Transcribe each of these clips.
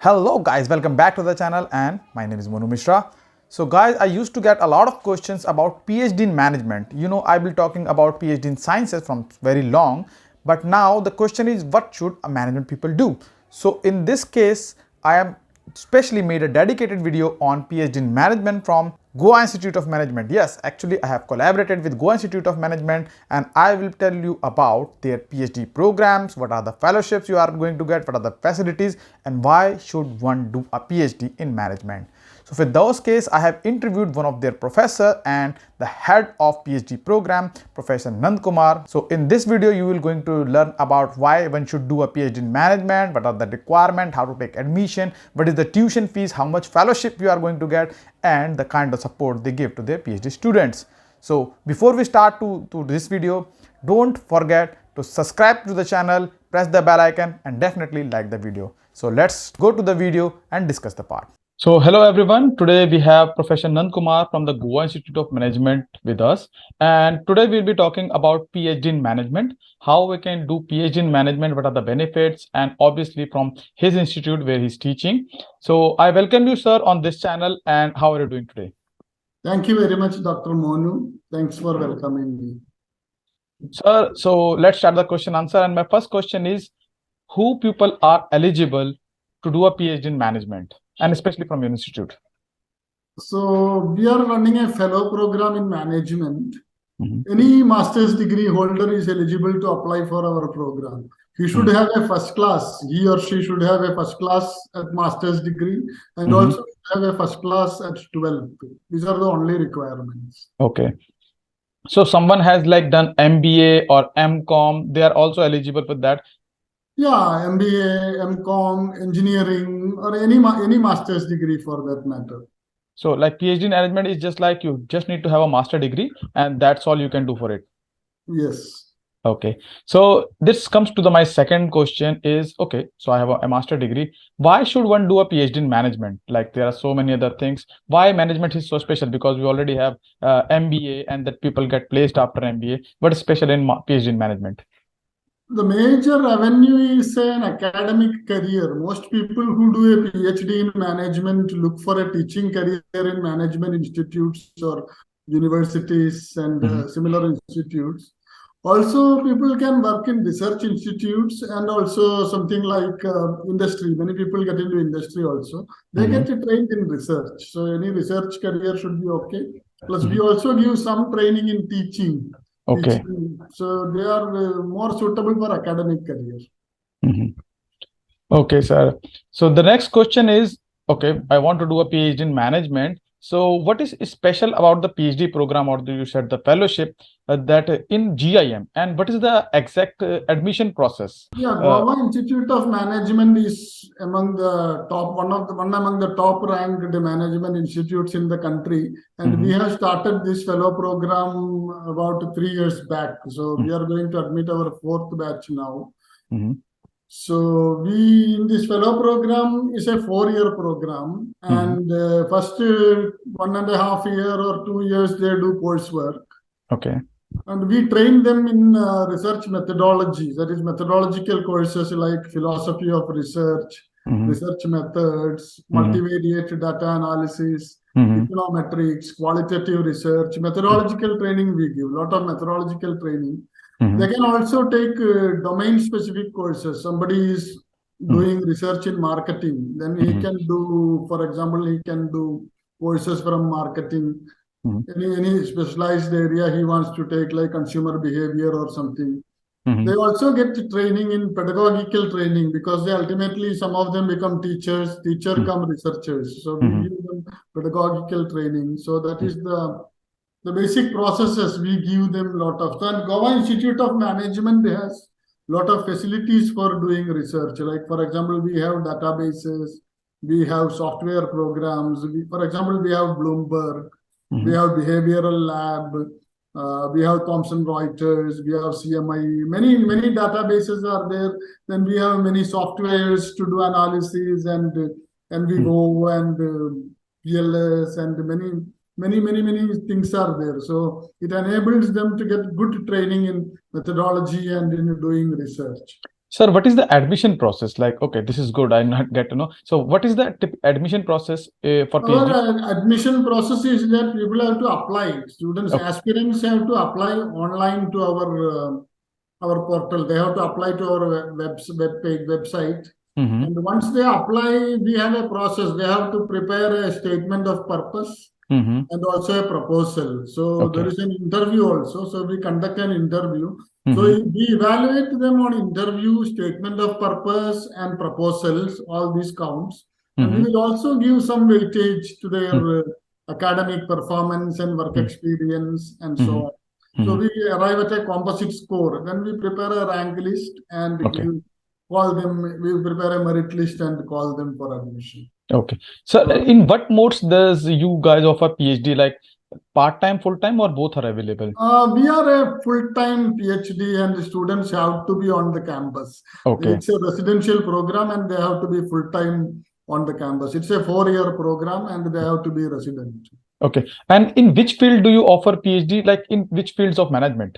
Hello guys, welcome back to the channel and my name is Monu Mishra. So guys, I used to get a lot of questions about PhD in management. I've been talking about PhD in sciences from very long, but now the question is what should a management people do? So in this case, I am specially made a dedicated video on PhD in management from Goa Institute of Management. Yes, actually I have collaborated with Goa Institute of Management and I will tell you about their PhD programs, what are the fellowships you are going to get, what are the facilities and why should one do a PhD in management. So for those case, I have interviewed one of their professor and the head of PhD program, Professor Nand Kumar. So in this video, you will going to learn about why one should do a PhD in management, what are the requirements, how to take admission, what is the tuition fees, how much fellowship you are going to get, and the kind of support they give to their PhD students. So before we start to this video, don't forget to subscribe to the channel, press the bell icon and definitely like the video. So let's go to the video and discuss the part. So hello everyone, today we have Professor Nand Kumar from the Goa Institute of Management with us, and today we'll be talking about PhD in management, how we can do PhD in management, what are the benefits, and obviously from his institute where he's teaching. So I welcome you sir on this channel, and how are you doing today? Thank you very much, Dr. Monu. Thanks for welcoming me. Sir, so let's start the question answer, and my first question is, who people are eligible to do a PhD in management? And especially from your institute. So we are running a fellow program in management. Any master's degree holder is eligible to apply for our program. He should have a first class. He or she should have a first class at master's degree and also have a first class at 12th. These are the only requirements. Okay. So someone has like done MBA or MCom, they are also eligible for that. Yeah, MBA, MCom, engineering, or any master's degree for that matter. So like PhD in management is just like you just need to have a master degree and that's all you can do for it. Yes. Okay. So this comes to my second question is, okay, so I have a master degree. Why should one do a PhD in management? Like there are so many other things. Why management is so special? Because we already have MBA and that people get placed after MBA. What is special in PhD in management? The major avenue is an academic career. Most people who do a PhD in management look for a teaching career in management institutes or universities and similar institutes. Also, people can work in research institutes and also something like industry. Many people get into industry also. They get trained in research. So any research career should be okay. Plus, we also give some training in teaching. Okay. So they are more suitable for academic career. Okay, sir. So the next question is, okay, I want to do a PhD in management. So what is special about the PhD program, or do you said the fellowship that in GIM, and what is the exact admission process? Yeah, Goa Institute of Management is among the top, one among the top ranked management institutes in the country. And we have started this fellow program about 3 years back. So we are going to admit our 4th batch now. So in this fellow program is a 4-year program, and first 1.5 year or 2 years they do coursework. Okay. And we train them in research methodology, that is methodological courses like philosophy of research, research methods, multivariate data analysis, econometrics, qualitative research, methodological training we give, a lot of methodological training. They can also take domain-specific courses. Somebody is doing research in marketing, then he can do, for example, he can do courses from marketing. Any specialized area he wants to take, like consumer behavior or something. They also get training in pedagogical training because they ultimately, some of them become teachers, come researchers. So we give them pedagogical training. So that is the basic processes we give them a lot of. And Goa Institute of Management has a lot of facilities for doing research. Like, for example, we have databases, we have software programs. For example, we have Bloomberg, we have behavioral lab, we have Thomson Reuters, we have CMI. Many databases are there. Then we have many softwares to do analysis and NVO and PLS and many things are there. So it enables them to get good training in methodology and in doing research. Sir, what is the admission process? Like, okay, this is good. I not get to know. So, what is the admission process for PhD? Our admission process is that people have to apply. Students, Okay. aspirants have to apply online to our portal. They have to apply to our web page, website. Mm-hmm. And once they apply, we have a process. They have to prepare a statement of purpose Mm-hmm. and also a proposal. So Okay. there is an interview also. So we conduct an interview. So Mm-hmm. we evaluate them on interview, statement of purpose, and proposals, all these counts. And we Mm-hmm. will also give some weightage to their Mm-hmm. academic performance and work experience and so on. Mm-hmm. So we arrive at a composite score. Then we prepare a rank list and Okay. call them. We prepare a merit list and call them for admission. Okay. So, in what modes does you guys offer PhD? Like part-time, full-time, or both are available? We are a full-time PhD, and the students have to be on the campus. Okay. It's a residential program, and they have to be full-time on the campus. It's a 4-year program, and they have to be resident. Okay. And in which field do you offer PhD? Like in which fields of management?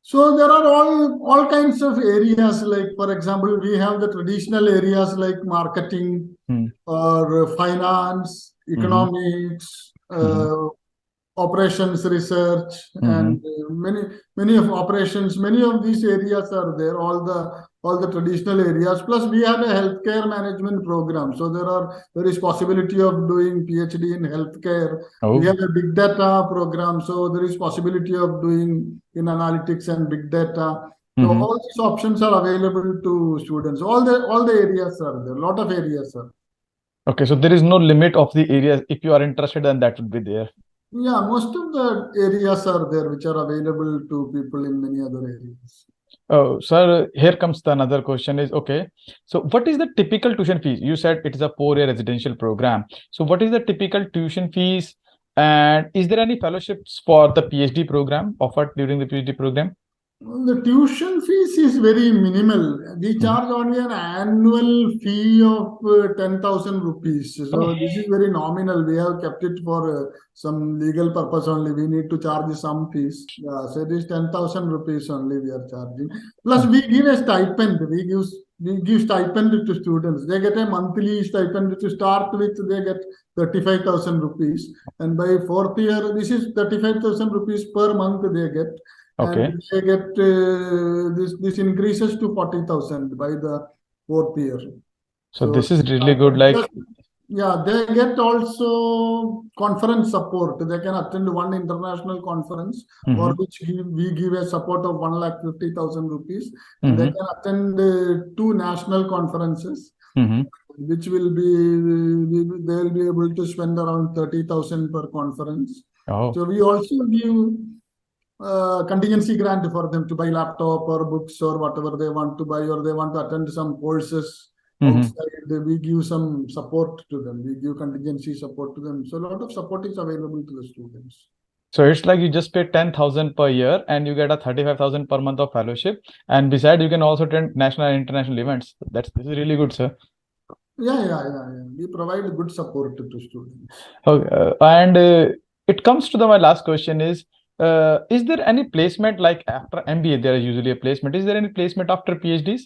So there are all kinds of areas. Like, for example, we have the traditional areas like marketing or finance, economics, operations research, and many of operations. Many of these areas are there. All the traditional areas. Plus, we have a healthcare management program. So there is possibility of doing PhD in healthcare. Oh. We have a big data program. So there is possibility of doing in analytics and big data. So all these options are available to students. All the areas are there. A lot of areas are. Okay, so there is no limit of the areas. If you are interested, then that would be there. Yeah, most of the areas are there which are available to people in many other areas. Oh, sir, here comes the another question is, okay, so what is the typical tuition fees? You said it is a 4-year residential program. So what is the typical tuition fees? And is there any fellowships for the PhD program offered during the PhD program? The tuition fees is very minimal. We charge only an annual fee of 10,000 rupees. So this is very nominal. We have kept it for some legal purpose only. We need to charge some fees. Yeah, so it is 10,000 rupees only we are charging. Plus we give a stipend. We give stipend to students. They get a monthly stipend to start with. They get 35,000 rupees. And by 4th year, this is 35,000 rupees per month they get. Okay. And they get this increases to 40,000 by the 4th year. So this is really good. Like, yeah, they get also conference support. They can attend one international conference for which we give a support of 1,50,000 rupees. And they can attend 2 national conferences, which will be they will be able to spend around 30,000 per conference. oh, So we also give contingency grant for them to buy laptop or books or whatever they want to buy, or they want to attend some courses outside. We give some support to them. We give contingency support to them. So a lot of support is available to the students. So it's like you just pay 10,000 per year and you get a 35,000 per month of fellowship. And besides, you can also attend national and international events. This is really good, sir. Yeah. We provide good support to students. Okay, and it comes to my last question is there any placement like after MBA? There is usually a placement. Is there any placement after PhDs?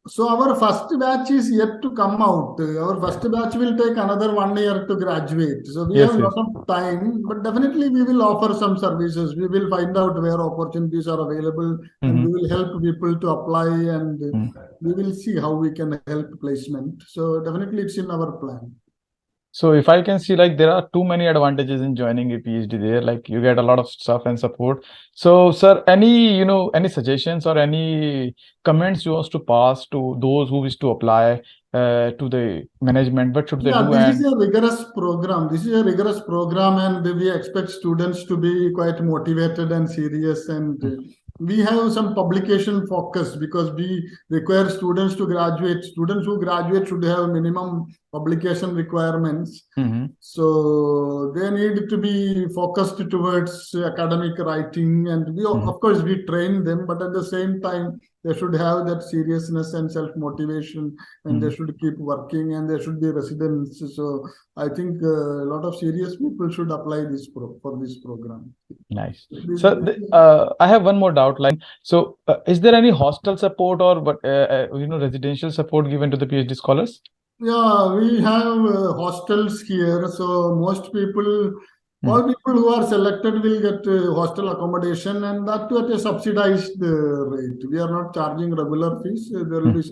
So our first batch is yet to come out. Our first batch will take another 1 year to graduate. So we have a lot of time, but definitely we will offer some services. We will find out where opportunities are available, and we will help people to apply, and we will see how we can help placement. So definitely it's in our plan. So if I can see, like, there are too many advantages in joining a PhD there, like you get a lot of stuff and support. So, sir, any suggestions or any comments you want to pass to those who wish to apply to the management? What should they do? This is a rigorous program. This is a rigorous program, and we expect students to be quite motivated and serious. And we have some publication focus because we require students to graduate. Students who graduate should have minimum publication requirements. Mm-hmm. So they need to be focused towards academic writing, and we, of course, we train them, but at the same time, they should have that seriousness and self-motivation, and they should keep working, and they should be residents. So I think a lot of serious people should apply this for this program. Nice. So I have one more doubt. Like, so is there any hostel support or residential support given to the PhD scholars? Yeah, we have hostels here. So most people, all people who are selected will get hostel accommodation, and that too at a subsidized rate. We are not charging regular fees. There will be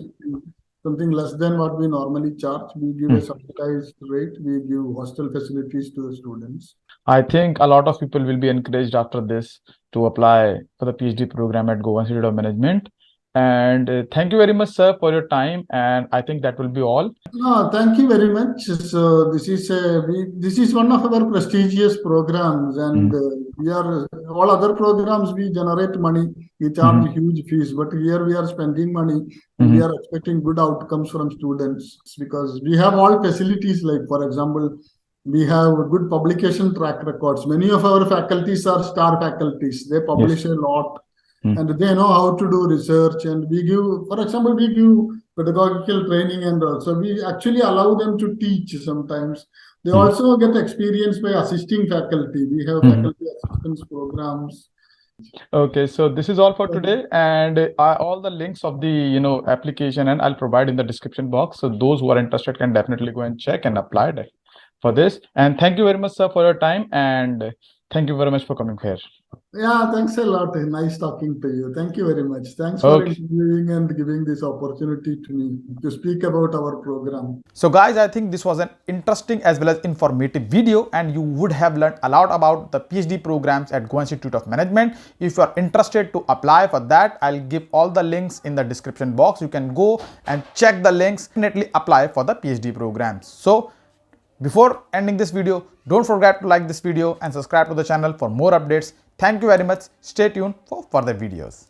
something less than what we normally charge. We give a subsidized rate. We give hostel facilities to the students. I think a lot of people will be encouraged after this to apply for the PhD program at Goa Institute of Management. And thank you very much, sir, for your time. And I think that will be all. No, thank you very much. So this is one of our prestigious programs, and we are all other programs we generate money, we charge huge fees, but here we are spending money, and we are expecting good outcomes from students because we have all facilities. Like for example, we have good publication track records. Many of our faculties are star faculties. They publish a lot, and they know how to do research. And we give, for example, we give pedagogical training, and also we actually allow them to teach sometimes. They also get experience by assisting faculty. We have faculty assistance programs. Okay, so this is all for today, and all the links of the application and I'll provide in the description box. So those who are interested can definitely go and check and apply for this. And thank you very much, sir, for your time, and thank you very much for coming here. Yeah, thanks a lot. Nice talking to you. Thank you very much. Thanks for interviewing and giving this opportunity to me to speak about our program. So guys, I think this was an interesting as well as informative video, and you would have learned a lot about the PhD programs at Goa Institute of Management. If you are interested to apply for that, I'll give all the links in the description box. You can go and check the links, definitely apply for the PhD programs. So before ending this video, don't forget to like this video and subscribe to the channel for more updates. Thank you very much. Stay tuned for further videos.